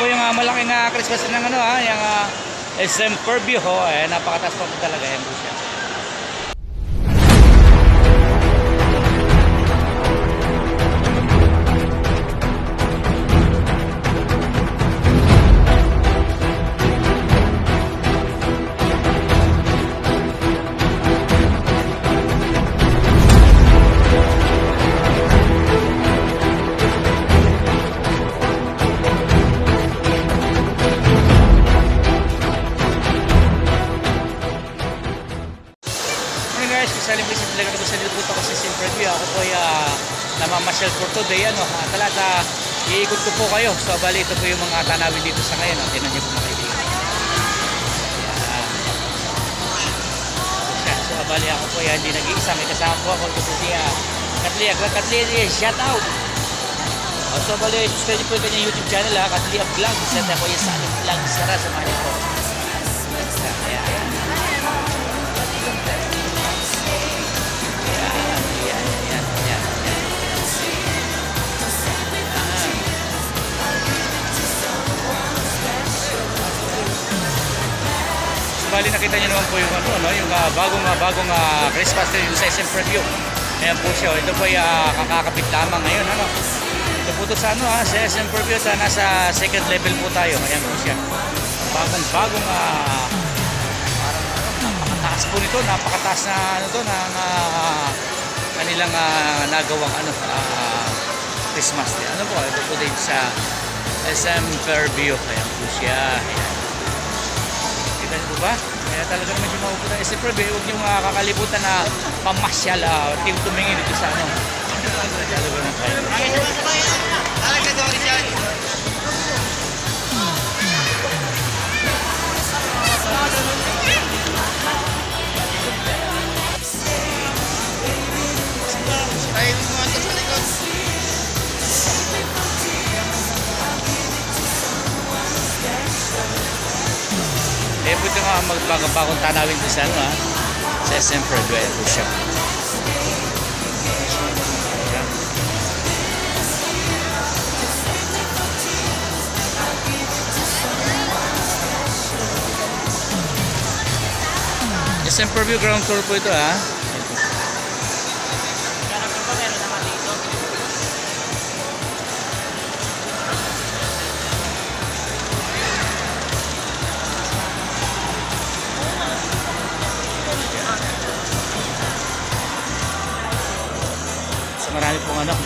po yung malaking Christmas ng ano yung SM Fairview ho. Napakataas po talaga yan po siya. Guys, kasaling visit talaga ko sa dito ako sa SM Fairview. Ako po ay namamasyal for today. Talata, iikot ko po kayo. So, bali, ito po yung mga tanawin dito sa ngayon. Tinan niyo po mga kaibigan. So, bali, ako po ay hindi nag-iisa. May kasama po ako. Ito po siya. Katlia, shout out. So, bali, subscribe po yung kanyang YouTube channel. Katlia Vlog. Set ako yung sa ating vlog. Sara, samahan po. Ayan. Bali nakita niyo naman po yung yung bagong Christmas tree sa SM Fairview. Ayan po siya. Ito po ay kakakapit lamang ngayon Ito po sa sa SM Fairview nasa second level po tayo. Ayan po siya. Bagong parang napakataas po nito, napakataas na kanilang nagawang Christmas tree. Ito po din sa SM Fairview. Ayan po siya. Ayan. Po ba? Kaya talaga medyo maupunan. Siyempre, huwag nyo kakalimutan na pamasyal, tumingin dito sa talaga ng kayo. Ito nga magbagong tanawin ko sa sa SM Fairview. Ayan po siya. SM Fairview ground floor po ito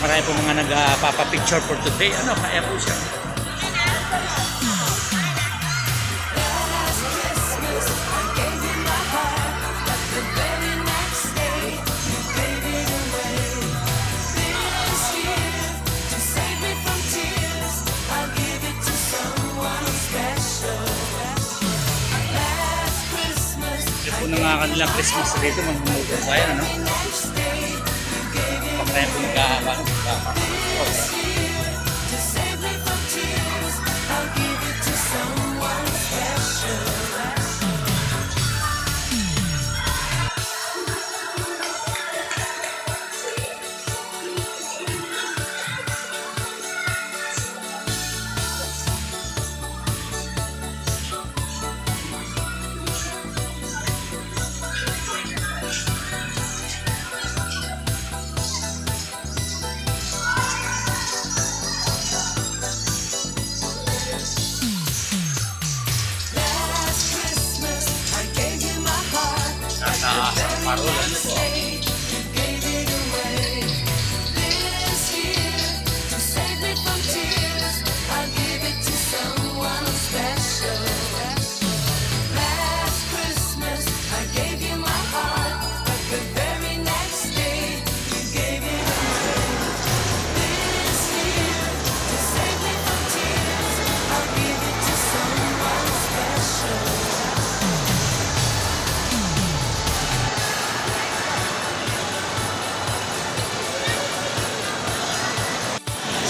marami pong mga nagpapa-picture for today. Kaya po siya. Ito po na nga kanilang Christmas dito. Magmumuto tayo, Pagkain po magkakaroon. Parolan po.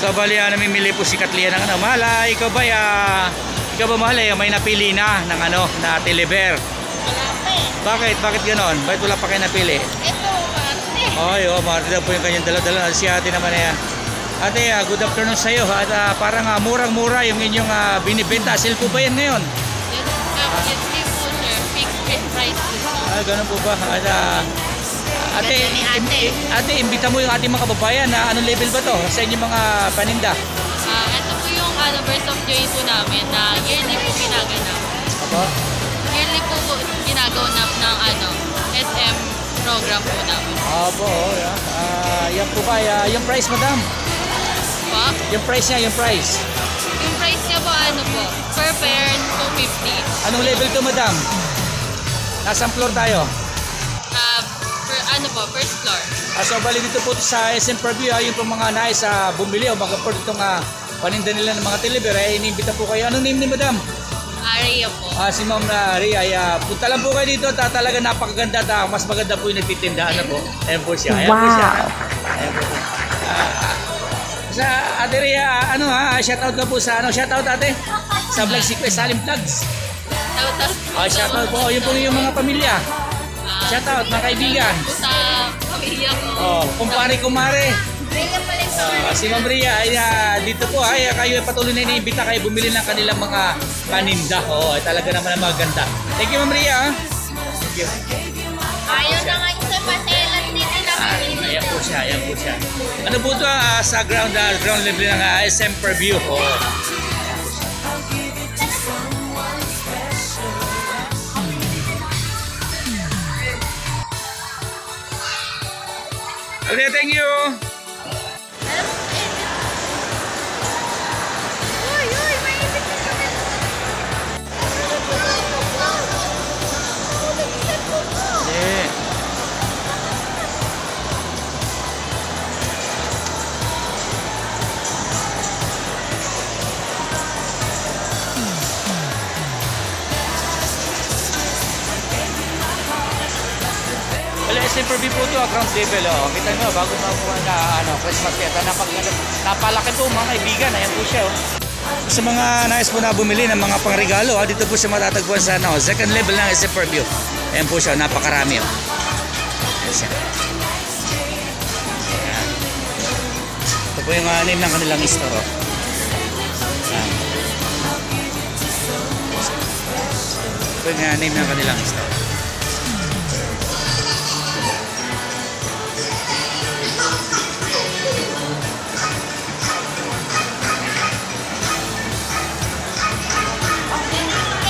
So bali namimili po si Katlia ng Mahala, ikaw ba Mahala may napili na ng na Telever? Wala pa Bakit ganon? Bakit wala pa kayo napili? Ito, Marte. Ay, Marte daw po yung kanyang dala-dala. Si ate naman yan. Ate, good afternoon sa iyo. At parang murang-mura yung inyong binibenta. Sale po ba yan ngayon? Yes po sir, fixed price po siya. Ganun po ba? At, ate, Ganda ni ate. ate, imbita mo yung ating mga kababayan na anong level ba to sa inyong mga paninda? Ito po yung Burst of Joy po namin na yearly po ginaganap. Apo? Yearly po ginaganap ng SM program po namin. Apo, yan po ba? Yung price, madam? Pa? Yung price niya, yung price. Yung price niya po po? Per pair, 250. Anong level to, madam? Nasang floor tayo? First floor. So bali dito po sa SM Preview, yung pong mga nais bumili o mag-afford itong paninda nila ng mga delivery, iniimbita po kayo. Anong name ni madam? Area po. Si Ma'am Ria, punta lang po kayo dito at talaga napakaganda at mas maganda po yung nagtitindahan na po. Ayan po siya. Ayan po siya. Ayan po. Sa Ate Ria, shoutout ka po sa shoutout ate? Sa vlog si Quest Salim Vlogs. Shoutout po, yun po yung mga pamilya. Shoutout mga kaibigan. Sa pamilya ko. Kumpare-kumare. Ria pala Si Ma'am Ria, dito po kayo patuloy na iniimbita kayo bumili ng kanilang mga paninda. Talaga naman ang maganda. Thank you Ma'am Ria. Thank you. Ayaw na nga isa paselan dito na Ayan po siya, ayan po siya. Ano po ito sa ground level ng SM Preview. Okay, thank you. Yeah. Wala, SM Preview po ito, ground level. Kita nyo, bago makuha na Christmas fiesta. Napalaki po mga kaibigan. Ayan po siya. Sa mga nais po na bumili ng mga pangregalo, dito po siya matatagpuan sa second level ng SM Preview. Ayan po siya, napakarami. Ayan siya. Ayan. Ito po yung name ng kanilang store. Ayan. Ito yung name ng kanilang store.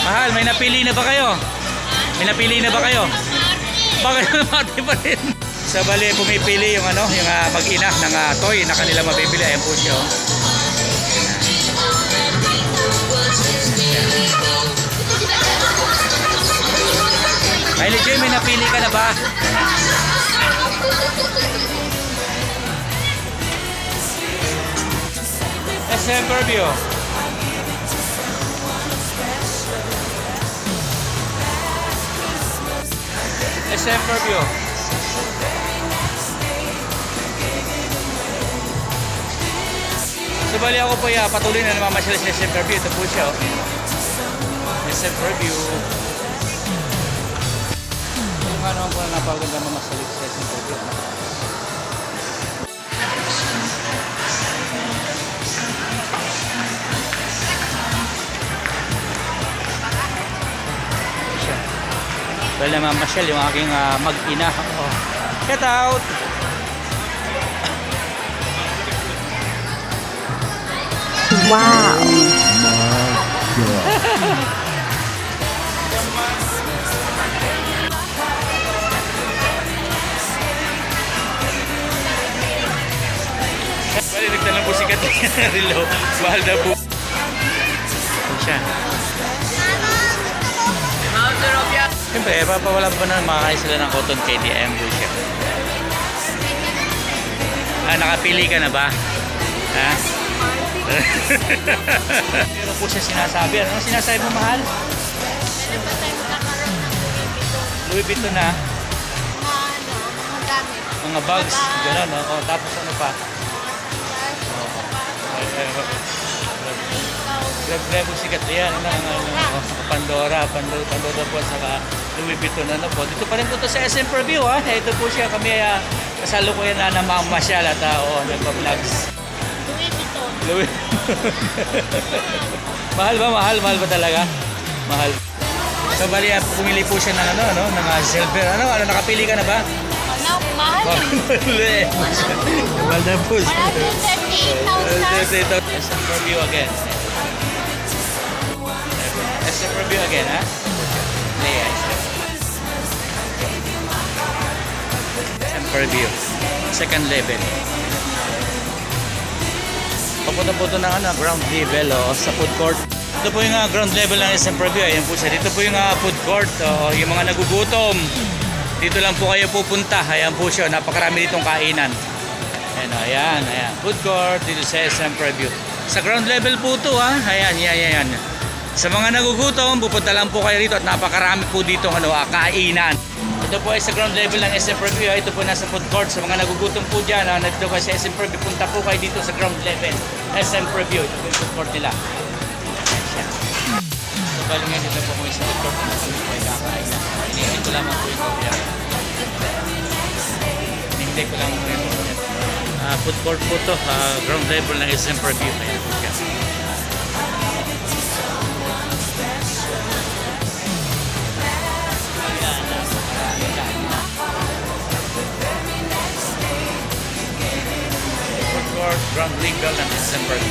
Mahal, may napili na ba kayo? May napili na ba kayo? Bakit mati pa rin? Sa bali, pumipili yung yung mag-ina ng toy na kanila mabibili. Ayan po siya. Kylie J, may napili ka na ba? SM Preview. SM Preview. So bali ako po patuloy na namamasyal sa SM Preview. Ito po siya. SM Preview. Yung naman po na napaganda mamasyal sa SM Preview. Well, namamasyal yung aking mag-ina. Get out! Wow! Bali, nagtanong po sikat Rilo. Mahal na po. Ano siya? Siyempre, papawala pa na makakain sila ng cotton KDM po siya. Nakapili ka na ba? Ha? Pero po siya sinasabi. Ano sinasabi mo, mahal? Meron pa tayo magkakaroon ng Louis Vuitton na. mga gamit. Mga bags. Gano'n, no? Tapos ano pa? Grab sikat yan. Pandora po sa Louis Vuitton. Po. Dito pa rin po ito sa SM Preview. Ito po siya. Kami kasalukuyan na namamasyal at nagpa-vlogs. Louis. Mahal ba? Mahal ba talaga? Mahal. So bali, pumili po siya ng ng silver. Ano, nakapili ka na ba? Ano, mahal. Mahal na po. 138,000. SM Preview again. SM Preview again, ha? Yeah, SM Preview. Second level. Papunta po ito ng ground level sa food court. Ito po yung ground level ng SM Preview. Ayan po siya. Dito po yung food court. Yung mga nagugutom. Dito lang po kayo pupunta. Ayan po siya. Napakarami ditong kainan. Ayan. Food court dito sa SM Preview. Sa ground level po ito, ha. Ayan. Sa mga nagugutom, pupunta lang po kayo rito at napakarami po dito kainan. Ito po ay sa ground level ng SM Preview. Ito po nasa food court. Sa mga nagugutom po dyan, nandito po sa SM Preview, punta po kayo dito sa ground level SM Preview. Ito po yung food court nila. So, bali nga dito po kung sa food court na po ay kakain. Hinihintay ko lamang po ito. Hinihintay ko lamang po ito. Food court po ito. Ground level ng SM Preview. Ayan po siya. Ground legal ng December 2.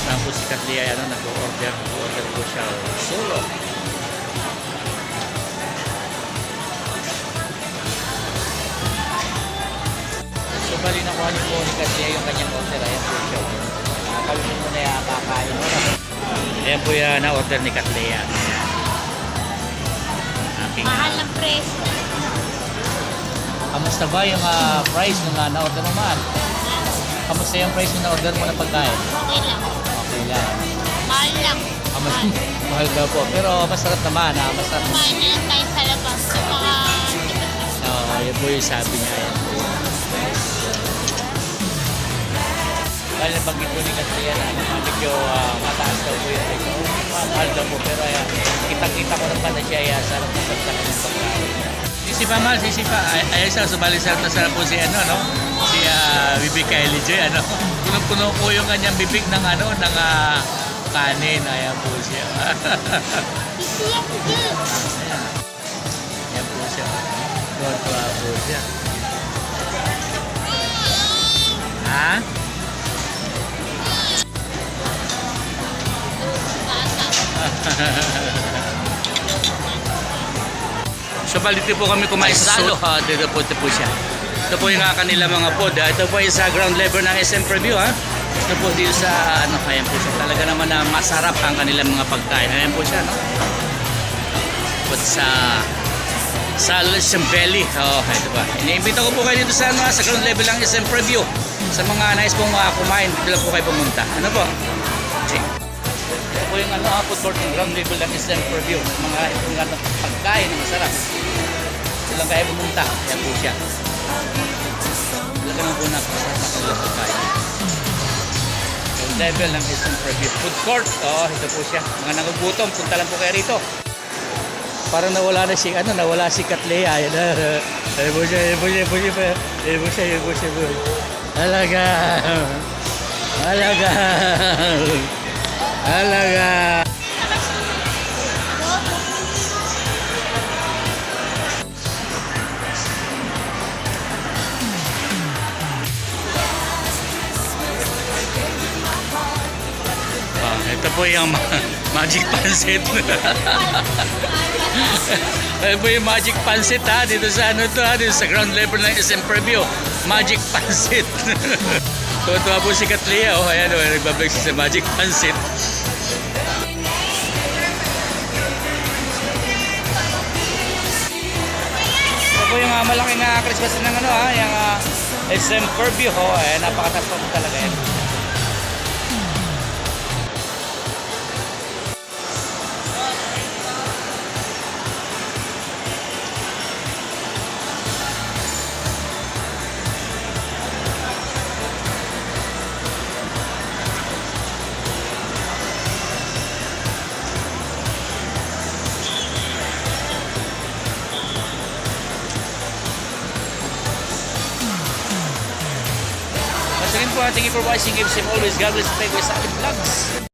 Saan po si Katli ay nag-order po siya solo. So bali na kuha po ni Katli yung kanyang order. Ayan po siya. Kawin mo na yung kakain mo. Ayan po yung na-order ni Katli. Mahal ng preso. Kamusta ba yung price ng na-order mo, man? Kamusta yung price ng na-order mo ng pagkain? Okay lang. Okay lang. Mahal lang. Mahal daw po. Pero masarap naman, masarap. Kumain na lang tayo sa labas. So, Yan po yung sabi niya. Yan po. Dahil nabanggit po ni Katria na medyo mataas daw po yung price. Mahal daw po. Pero kitang-kita ko naman na siya sarap na sarap ng pagkain. Sisipa mal, sisipa. Ay sa subali sarap na sarap po si si bibig Kylie Joy. Puno-puno po yung kanyang bibig ng ng kanin. Ayan po siya. Ayan po siya. Tuwa po siya. Ha? So dito po kami kumain sa salo. Dito po siya. Ito po yung kanila mga food. Ito po yung sa ground level ng SM Preview. Ito po dito sa ayan po siya. Talaga naman na masarap ang kanilang mga pagkain. Ayan po siya, no? But sa Belly. Ito ba. Iniimbita ko po kayo dito sa sa ground level ng SM Preview. Sa mga nais pong kumain, dito lang po kayo pumunta. Ano po? Ito po yung food court ng ground level ng SM Preview. Mga pagkain na masarap. Ito lang kayo pumunta. Ayan po siya. Talaga nang una sa kanilang pagkain. Yung level ng SM Preview food court. Ito po siya. Mga nagugutom, punta lang po kayo rito. Parang nawala na si nawala si Katlea. Ayan na. Ayan po siya. Halaga. Ito po yung magic pancit. Ito po yung magic pancit dito sa dito sa ground level ng SM Preview. Magic pancit. Tuwa po si Katlia. Ayan nagbablog sa magic pancit. Ito po yung malaking Christmas ng yung SM Preview. Napakataas po talaga yan. po. Thank you for watching. Give us always. God bless. Thank you sa ating vlogs.